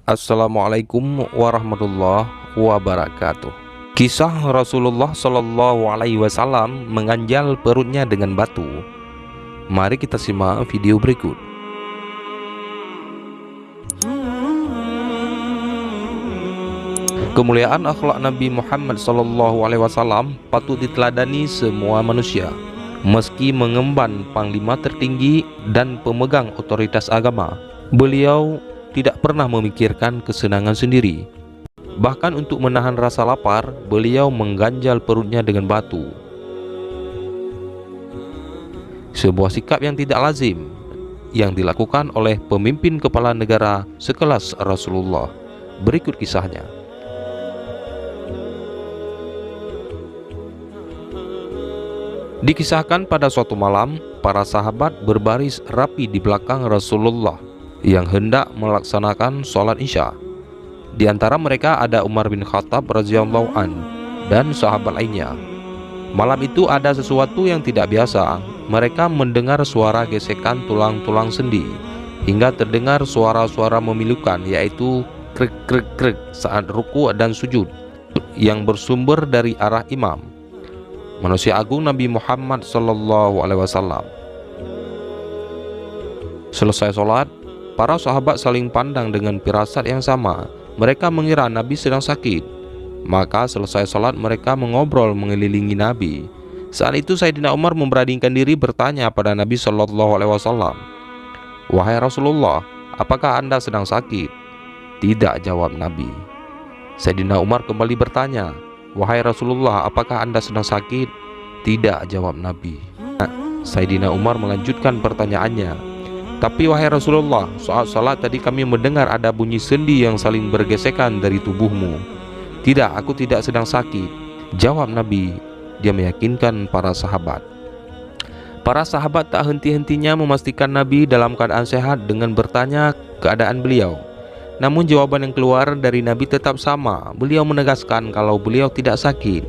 Assalamualaikum warahmatullahi wabarakatuh. Kisah Rasulullah Shallallahu Alaihi Wasallam mengganjal perutnya dengan batu. Mari kita simak video berikut. Kemuliaan akhlak Nabi Muhammad Shallallahu Alaihi Wasallam patut diteladani semua manusia. Meski mengemban panglima tertinggi dan pemegang otoritas agama, beliau tidak pernah memikirkan kesenangan sendiri. Bahkan untuk menahan rasa lapar, beliau mengganjal perutnya dengan batu. Sebuah sikap yang tidak lazim yang dilakukan oleh pemimpin kepala negara sekelas Rasulullah. Berikut kisahnya. Dikisahkan pada suatu malam, para sahabat berbaris rapi di belakang Rasulullah yang hendak melaksanakan sholat isya. Di antara mereka ada Umar bin Khattab radhiyallahu an dan sahabat lainnya. Malam itu ada sesuatu yang tidak biasa. Mereka mendengar suara gesekan tulang-tulang sendi hingga terdengar suara-suara memilukan, yaitu krek krek krek saat ruku dan sujud yang bersumber dari arah imam, manusia agung Nabi Muhammad Sallallahu Alaihi Wasallam. Selesai sholat, para sahabat saling pandang dengan firasat yang sama. Mereka mengira Nabi sedang sakit. Maka selesai sholat mereka mengobrol mengelilingi Nabi. Saat itu Sayyidina Umar memberanikan diri bertanya pada Nabi Shallallahu Alaihi Wasallam, "Wahai Rasulullah, apakah Anda sedang sakit?" "Tidak," jawab Nabi. Sayyidina Umar kembali bertanya, "Wahai Rasulullah, apakah Anda sedang sakit?" "Tidak," jawab Nabi. Sayyidina Umar melanjutkan pertanyaannya, "Tapi wahai Rasulullah, saat salat tadi kami mendengar ada bunyi sendi yang saling bergesekan dari tubuhmu." "Tidak, aku tidak sedang sakit," jawab Nabi. Dia meyakinkan para sahabat. Para sahabat tak henti-hentinya memastikan Nabi dalam keadaan sehat dengan bertanya keadaan beliau. Namun jawaban yang keluar dari Nabi tetap sama. Beliau menegaskan kalau beliau tidak sakit.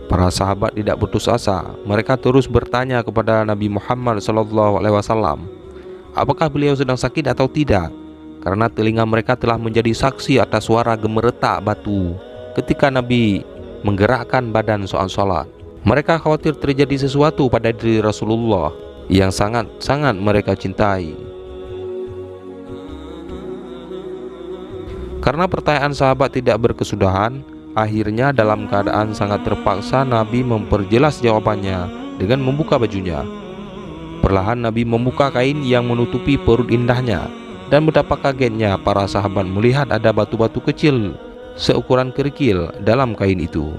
Para sahabat tidak putus asa. Mereka terus bertanya kepada Nabi Muhammad SAW, apakah beliau sedang sakit atau tidak, karena telinga mereka telah menjadi saksi atas suara gemeretak batu ketika Nabi menggerakkan badan saat sholat. Mereka khawatir terjadi sesuatu pada diri Rasulullah yang sangat-sangat mereka cintai. Karena pertanyaan sahabat tidak berkesudahan, akhirnya dalam keadaan sangat terpaksa Nabi memperjelas jawabannya dengan membuka bajunya. Perlahan Nabi membuka kain yang menutupi perut indahnya, dan betapa kagetnya para sahabat melihat ada batu-batu kecil seukuran kerikil dalam kain itu.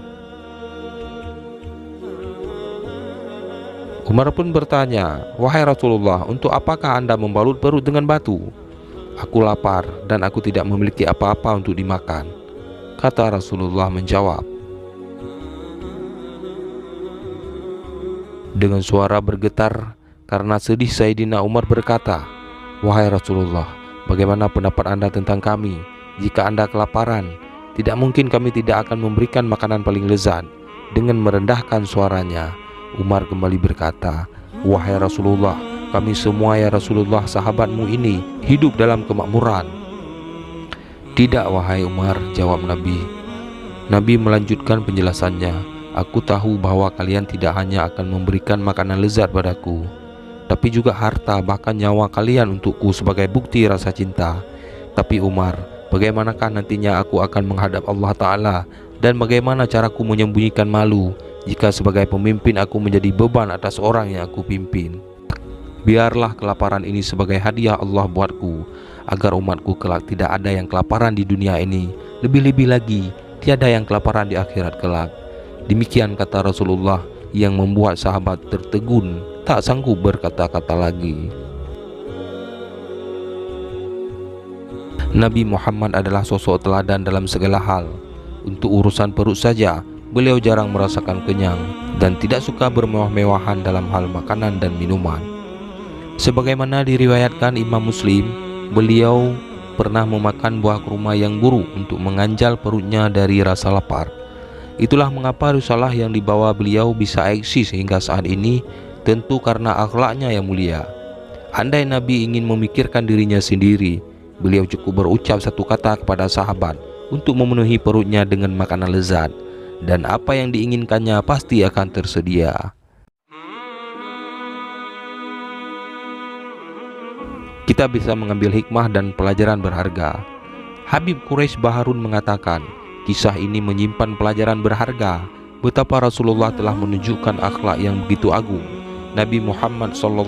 Umar pun bertanya, "Wahai Rasulullah, untuk apakah Anda membalut perut dengan batu?" "Aku lapar dan aku tidak memiliki apa-apa untuk dimakan," kata Rasulullah menjawab. Dengan suara bergetar karena sedih, Sayyidina Umar berkata, "Wahai Rasulullah, bagaimana pendapat Anda tentang kami? Jika Anda kelaparan, tidak mungkin kami tidak akan memberikan makanan paling lezat." Dengan merendahkan suaranya, Umar kembali berkata, "Wahai Rasulullah, kami semua ya Rasulullah sahabatmu ini hidup dalam kemakmuran." "Tidak wahai Umar," jawab Nabi. Nabi melanjutkan penjelasannya, "Aku tahu bahwa kalian tidak hanya akan memberikan makanan lezat padaku, tapi juga harta, bahkan nyawa kalian untukku sebagai bukti rasa cinta. Tapi Umar, bagaimanakah nantinya aku akan menghadap Allah Ta'ala, dan bagaimana caraku menyembunyikan malu jika sebagai pemimpin aku menjadi beban atas orang yang aku pimpin? Biarlah kelaparan ini sebagai hadiah Allah buatku, agar umatku kelak tidak ada yang kelaparan di dunia ini, lebih-lebih lagi tiada yang kelaparan di akhirat kelak." Demikian kata Rasulullah yang membuat sahabat tertegun, tak sanggup berkata-kata lagi. Nabi Muhammad adalah sosok teladan dalam segala hal. Untuk urusan perut saja, beliau jarang merasakan kenyang dan tidak suka bermewah-mewahan dalam hal makanan dan minuman. Sebagaimana diriwayatkan Imam Muslim, beliau pernah memakan buah kurma yang buruk untuk mengganjal perutnya dari rasa lapar. Itulah mengapa risalah yang dibawa beliau bisa eksis hingga saat ini, tentu karena akhlaknya yang mulia. Andai Nabi ingin memikirkan dirinya sendiri, Beliau cukup berucap satu kata kepada sahabat untuk memenuhi perutnya dengan makanan lezat, dan apa yang diinginkannya pasti akan tersedia. Kita bisa mengambil hikmah dan pelajaran berharga. Habib Quraisy Baharun mengatakan, kisah ini menyimpan pelajaran berharga, betapa Rasulullah telah menunjukkan akhlak yang begitu agung. Nabi Muhammad SAW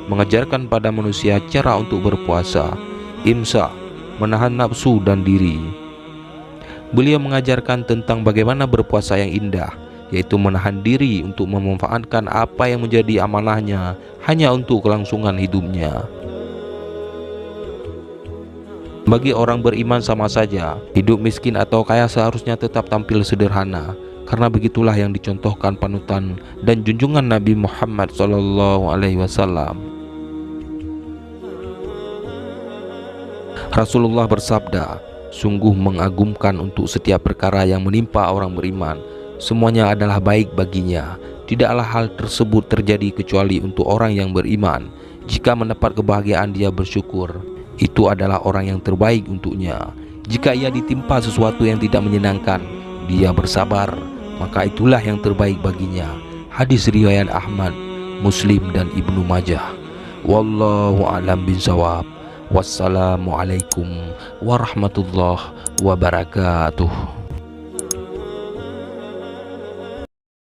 mengajarkan pada manusia cara untuk berpuasa, imsak, menahan nafsu dan diri. Beliau mengajarkan tentang bagaimana berpuasa yang indah, yaitu menahan diri untuk memanfaatkan apa yang menjadi amanahnya hanya untuk kelangsungan hidupnya. Bagi orang beriman sama saja, hidup miskin atau kaya seharusnya tetap tampil sederhana, karena begitulah yang dicontohkan panutan dan junjungan Nabi Muhammad SAW. Rasulullah bersabda, sungguh mengagumkan untuk setiap perkara yang menimpa orang beriman, semuanya adalah baik baginya. Tidaklah hal tersebut terjadi kecuali untuk orang yang beriman. Jika mendapat kebahagiaan dia bersyukur, itu adalah orang yang terbaik untuknya. Jika ia ditimpa sesuatu yang tidak menyenangkan, dia bersabar, maka itulah yang terbaik baginya. Hadis riwayat Ahmad, Muslim dan Ibnu Majah. Wallahu a'lam bishawab. Wassalamualaikum warahmatullahi wabarakatuh.